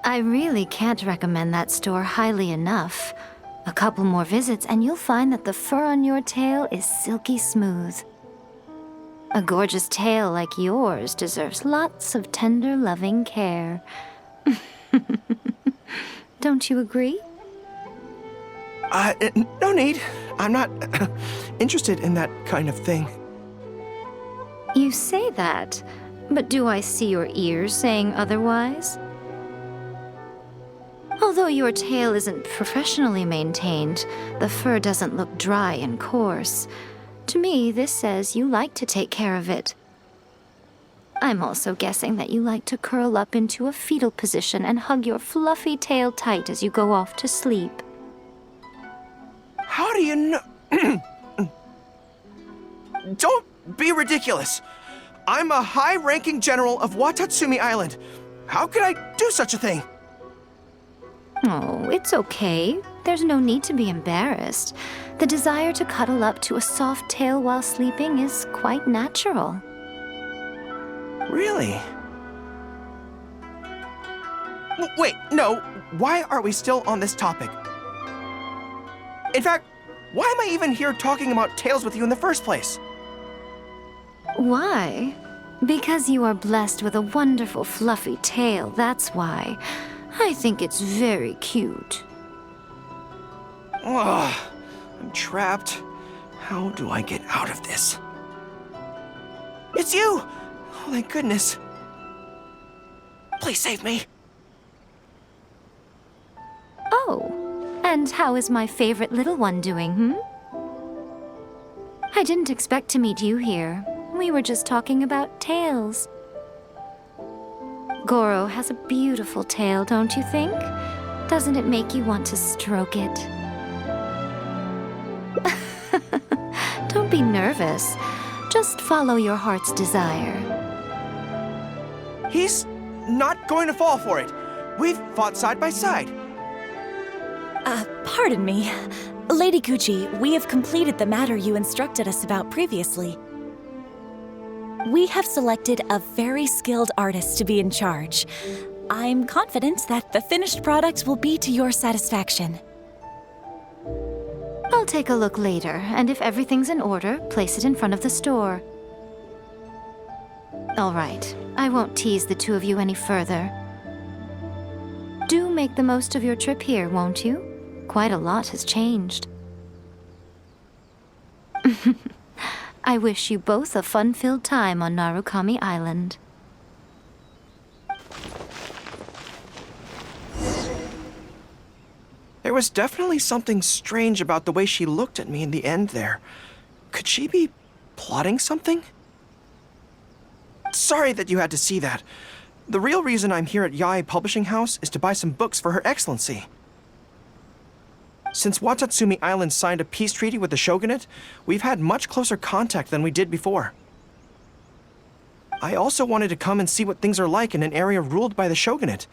I really can't recommend that store highly enough. A couple more visits and you'll find that the fur on your tail is silky smooth. A gorgeous tail like yours deserves lots of tender, loving care. Don't you agree? No need. I'm not interested in that kind of thing. You say that, but do I see your ears saying otherwise? Although your tail isn't professionally maintained, the fur doesn't look dry and coarse. To me, this says you like to take care of it. I'm also guessing that you like to curl up into a fetal position and hug your fluffy tail tight as you go off to sleep. How do you know? Don't be ridiculous. I'm a high-ranking general of Watatsumi Island. How could I do such a thing? Oh, it's okay. There's no need to be embarrassed. The desire to cuddle up to a soft tail while sleeping is quite natural. Really? Wait, no. Why are we still on this topic? In fact, why am I even here talking about tails with you in the first place? Why? Because you are blessed with a wonderful fluffy tail, that's why. I think it's very cute. Ugh, I'm trapped. How do I get out of this? It's you! Oh, thank goodness. Please save me. Oh, and how is my favorite little one doing, I didn't expect to meet you here. We were just talking about tails. Gorou has a beautiful tail, don't you think? Doesn't it make you want to stroke it? Don't be nervous. Just follow your heart's desire. He's not going to fall for it. We've fought side by side. Pardon me. Lady Gucci, we have completed the matter you instructed us about previously. We have selected a very skilled artist to be in charge. I'm confident that the finished product will be to your satisfaction. I'll take a look later, and if everything's in order, place it in front of the store. All right, I won't tease the two of you any further. Do make the most of your trip here, won't you? Quite a lot has changed. I wish you both a fun-filled time on Narukami Island. There was definitely something strange about the way she looked at me in the end there. Could she be plotting something? Sorry that you had to see that. The real reason I'm here at Yae Publishing House is to buy some books for Her Excellency. Since Watatsumi Island signed a peace treaty with the shogunate, we've had much closer contact than we did before. I also wanted to come and see what things are like in an area ruled by the shogunate.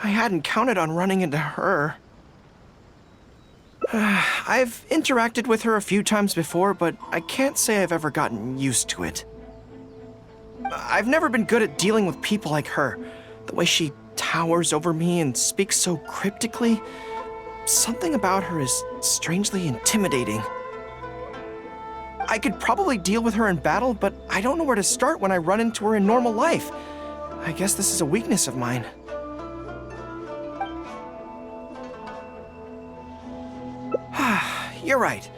I hadn't counted on running into her. I've interacted with her a few times before, but I can't say I've ever gotten used to it. I've never been good at dealing with people like her. The way she towers over me and speaks so cryptically. Something about her is strangely intimidating. I could probably deal with her in battle, but I don't know where to start when I run into her in normal life. I guess this is a weakness of mine. You're right.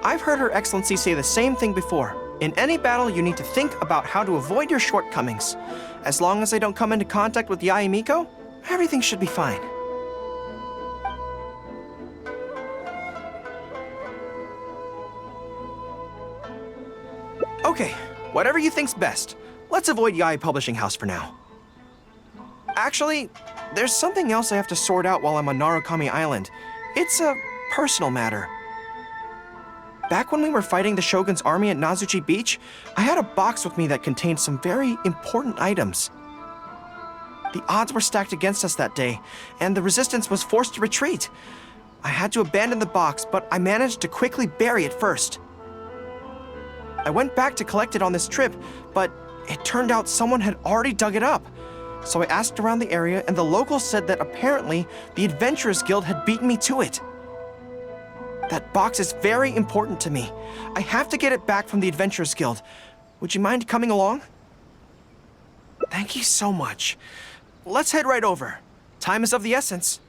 I've heard Her Excellency say the same thing before. In any battle, you need to think about how to avoid your shortcomings. As long as I don't come into contact with Yae Miko, everything should be fine. Okay, whatever you think's best. Let's avoid Yae Publishing House for now. Actually, there's something else I have to sort out while I'm on Narukami Island. It's a personal matter. Back when we were fighting the Shogun's army at Nazuchi Beach, I had a box with me that contained some very important items. The odds were stacked against us that day, and the resistance was forced to retreat. I had to abandon the box, but I managed to quickly bury it first. I went back to collect it on this trip, but it turned out someone had already dug it up. So I asked around the area, and the locals said that apparently the Adventurers Guild had beaten me to it. That box is very important to me. I have to get it back from the Adventurers Guild. Would you mind coming along? Thank you so much. Let's head right over. Time is of the essence.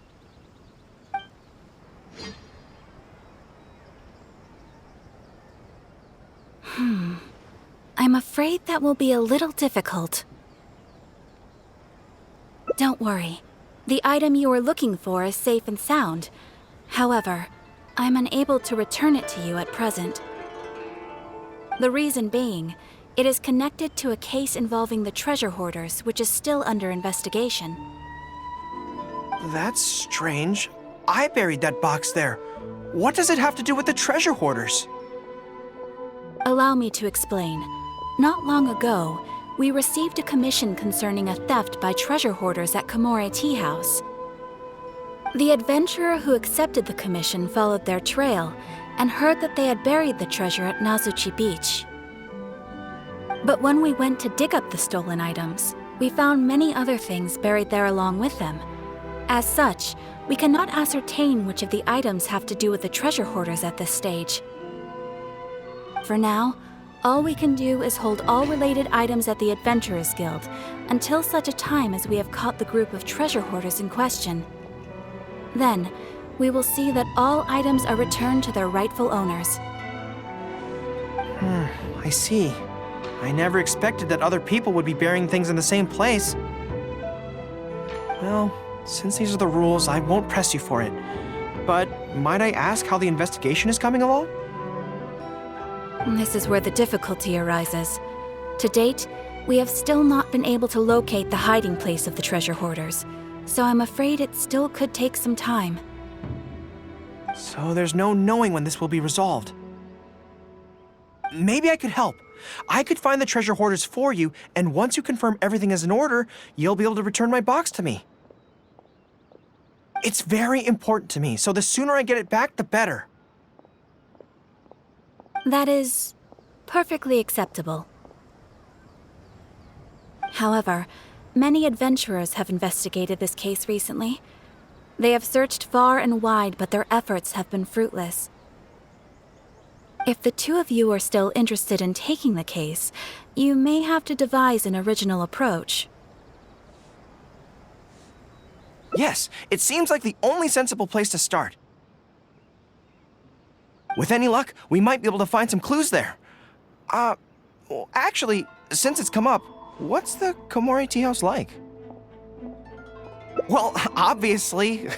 I'm afraid that will be a little difficult. Don't worry. The item you are looking for is safe and sound. However, I'm unable to return it to you at present. The reason being, it is connected to a case involving the treasure hoarders, which is still under investigation. That's strange. I buried that box there. What does it have to do with the treasure hoarders? Allow me to explain. Not long ago, we received a commission concerning a theft by treasure hoarders at Komore Tea House. The adventurer who accepted the commission followed their trail and heard that they had buried the treasure at Nazuchi Beach. But when we went to dig up the stolen items, we found many other things buried there along with them. As such, we cannot ascertain which of the items have to do with the treasure hoarders at this stage. For now, all we can do is hold all related items at the Adventurers Guild until such a time as we have caught the group of treasure hoarders in question. Then, we will see that all items are returned to their rightful owners. I see. I never expected that other people would be burying things in the same place. Well, since these are the rules, I won't press you for it. But might I ask how the investigation is coming along? This is where the difficulty arises. To date, we have still not been able to locate the hiding place of the treasure hoarders, so I'm afraid it still could take some time. So there's no knowing when this will be resolved. Maybe I could help. I could find the treasure hoarders for you, and once you confirm everything is in order, you'll be able to return my box to me. It's very important to me, so the sooner I get it back, the better. That is perfectly acceptable. However, many adventurers have investigated this case recently. They have searched far and wide, but their efforts have been fruitless. If the two of you are still interested in taking the case, you may have to devise an original approach. Yes, it seems like the only sensible place to start. With any luck, we might be able to find some clues there. Well, actually, since it's come up, what's the Komore Tea House like? Well, obviously.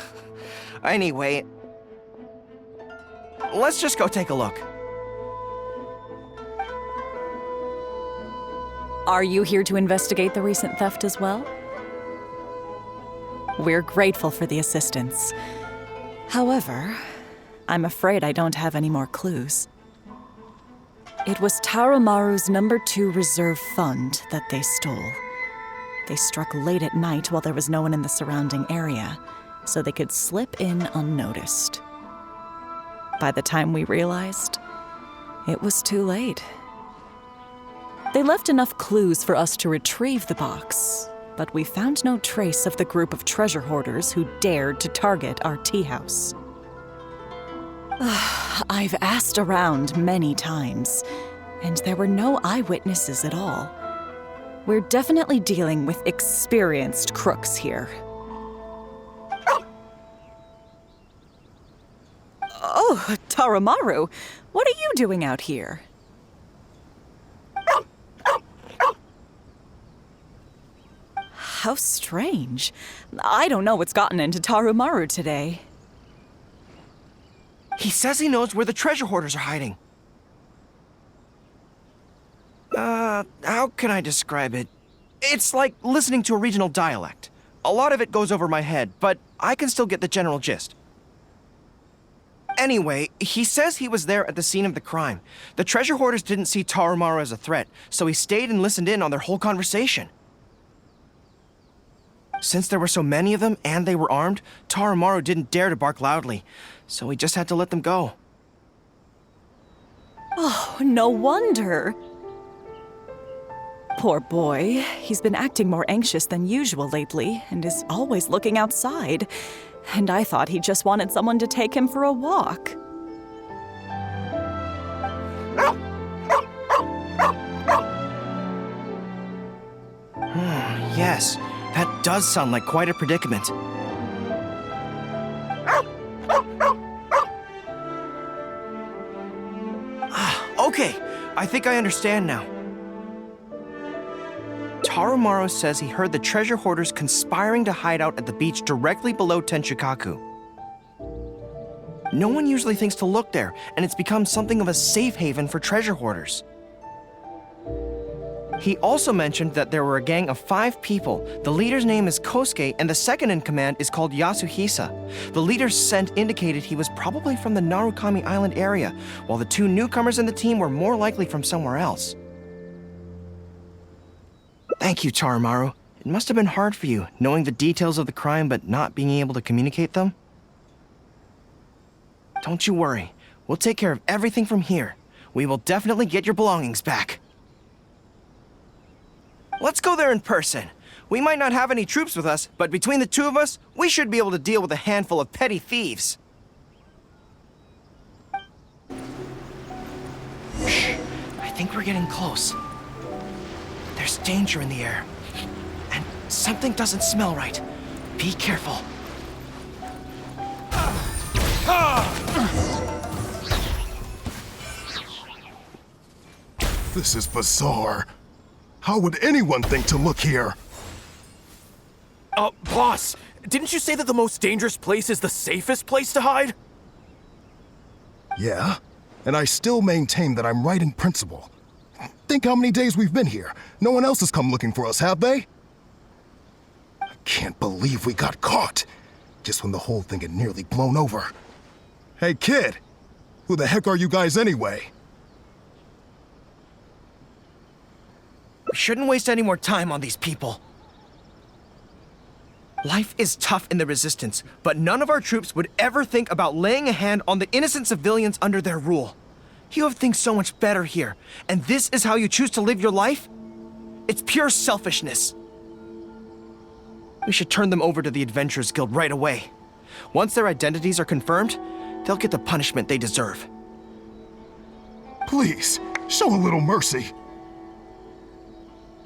Anyway, let's just go take a look. Are you here to investigate the recent theft as well? We're grateful for the assistance. However, I'm afraid I don't have any more clues. It was Tarumaru's #2 reserve fund that they stole. They struck late at night while there was no one in the surrounding area, so they could slip in unnoticed. By the time we realized, it was too late. They left enough clues for us to retrieve the box, but we found no trace of the group of treasure hoarders who dared to target our tea house. I've asked around many times, and there were no eyewitnesses at all. We're definitely dealing with experienced crooks here. Oh, Tarumaru, what are you doing out here? How strange. I don't know what's gotten into Tarumaru today. He says he knows where the treasure hoarders are hiding. How can I describe it? It's like listening to a regional dialect. A lot of it goes over my head, but I can still get the general gist. Anyway, he says he was there at the scene of the crime. The treasure hoarders didn't see Tarumaru as a threat, so he stayed and listened in on their whole conversation. Since there were so many of them and they were armed, Tarumaru didn't dare to bark loudly, so he just had to let them go. Oh, no wonder. Poor boy. He's been acting more anxious than usual lately and is always looking outside. And I thought he just wanted someone to take him for a walk. Yes, that does sound like quite a predicament. Okay, I think I understand now. Tarumaru says he heard the treasure hoarders conspiring to hide out at the beach directly below Tenshikaku. No one usually thinks to look there, and it's become something of a safe haven for treasure hoarders. He also mentioned that there were a gang of 5 people. The leader's name is Kosuke, and the second in command is called Yasuhisa. The leader's scent indicated he was probably from the Narukami Island area, while the 2 newcomers in the team were more likely from somewhere else. Thank you, Tarumaru. It must have been hard for you, knowing the details of the crime but not being able to communicate them. Don't you worry. We'll take care of everything from here. We will definitely get your belongings back. Let's go there in person. We might not have any troops with us, but between the 2 of us, we should be able to deal with a handful of petty thieves. Shh. I think we're getting close. There's danger in the air. And something doesn't smell right. Be careful. This is bizarre. How would anyone think to look here? Boss, didn't you say that the most dangerous place is the safest place to hide? Yeah, and I still maintain that I'm right in principle. Think how many days we've been here. No one else has come looking for us, have they? I can't believe we got caught. Just when the whole thing had nearly blown over. Hey, kid! Who the heck are you guys anyway? We shouldn't waste any more time on these people. Life is tough in the Resistance, but none of our troops would ever think about laying a hand on the innocent civilians under their rule. You have things so much better here, and this is how you choose to live your life? It's pure selfishness. We should turn them over to the Adventurers Guild right away. Once their identities are confirmed, they'll get the punishment they deserve. Please, show a little mercy.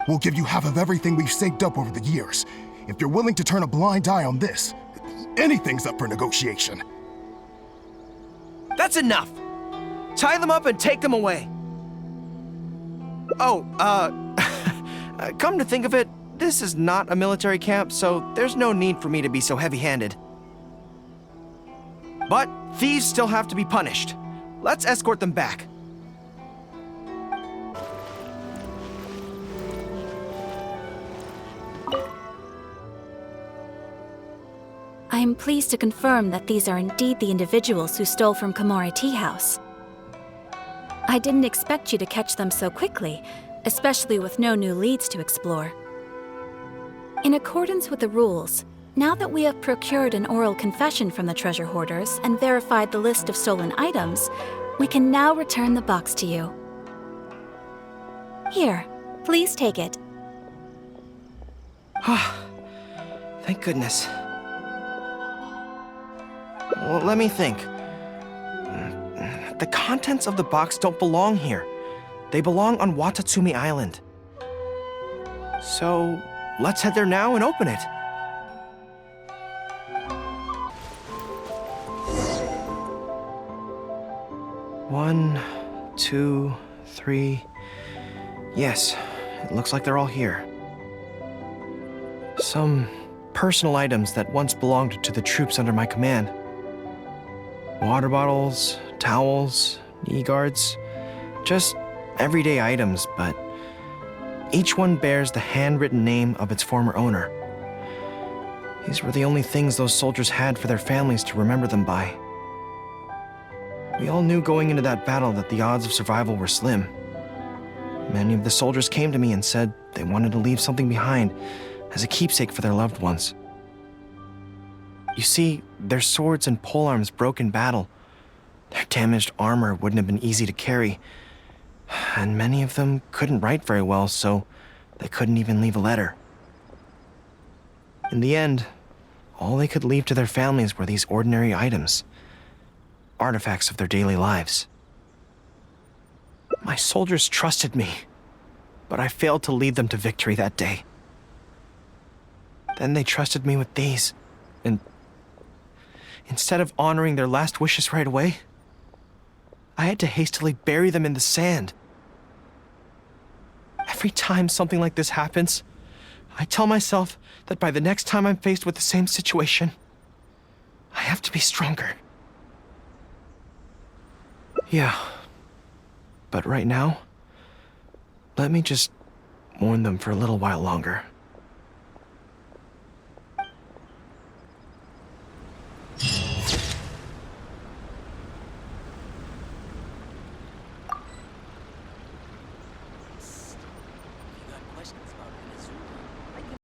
We'll give you half of everything we've saved up over the years. If you're willing to turn a blind eye on this, anything's up for negotiation. That's enough! Tie them up and take them away. Oh, come to think of it, this is not a military camp, so there's no need for me to be so heavy-handed. But thieves still have to be punished. Let's escort them back. I am pleased to confirm that these are indeed the individuals who stole from Komori Tea House. I didn't expect you to catch them so quickly, especially with no new leads to explore. In accordance with the rules, now that we have procured an oral confession from the treasure hoarders and verified the list of stolen items, we can now return the box to you. Here, please take it. Thank goodness. Well, let me think. The contents of the box don't belong here. They belong on Watatsumi Island. So, let's head there now and open it. One, two, three. Yes, it looks like they're all here. Some personal items that once belonged to the troops under my command. Water bottles, towels, knee guards, just everyday items, but each one bears the handwritten name of its former owner. These were the only things those soldiers had for their families to remember them by. We all knew going into that battle that the odds of survival were slim. Many of the soldiers came to me and said they wanted to leave something behind as a keepsake for their loved ones. You see, their swords and polearms broke in battle. Their damaged armor wouldn't have been easy to carry, and many of them couldn't write very well, so They couldn't even leave a letter. In the end, all they could leave to their families were these ordinary items, artifacts of their daily lives. My soldiers trusted me, but I failed to lead them to victory that day. Then they trusted me with these, and instead of honoring their last wishes right away, I had to hastily bury them in the sand. Every time something like this happens, I tell myself that by the next time I'm faced with the same situation, I have to be stronger. Yeah. But right now, let me just mourn them for a little while longer. You got questions?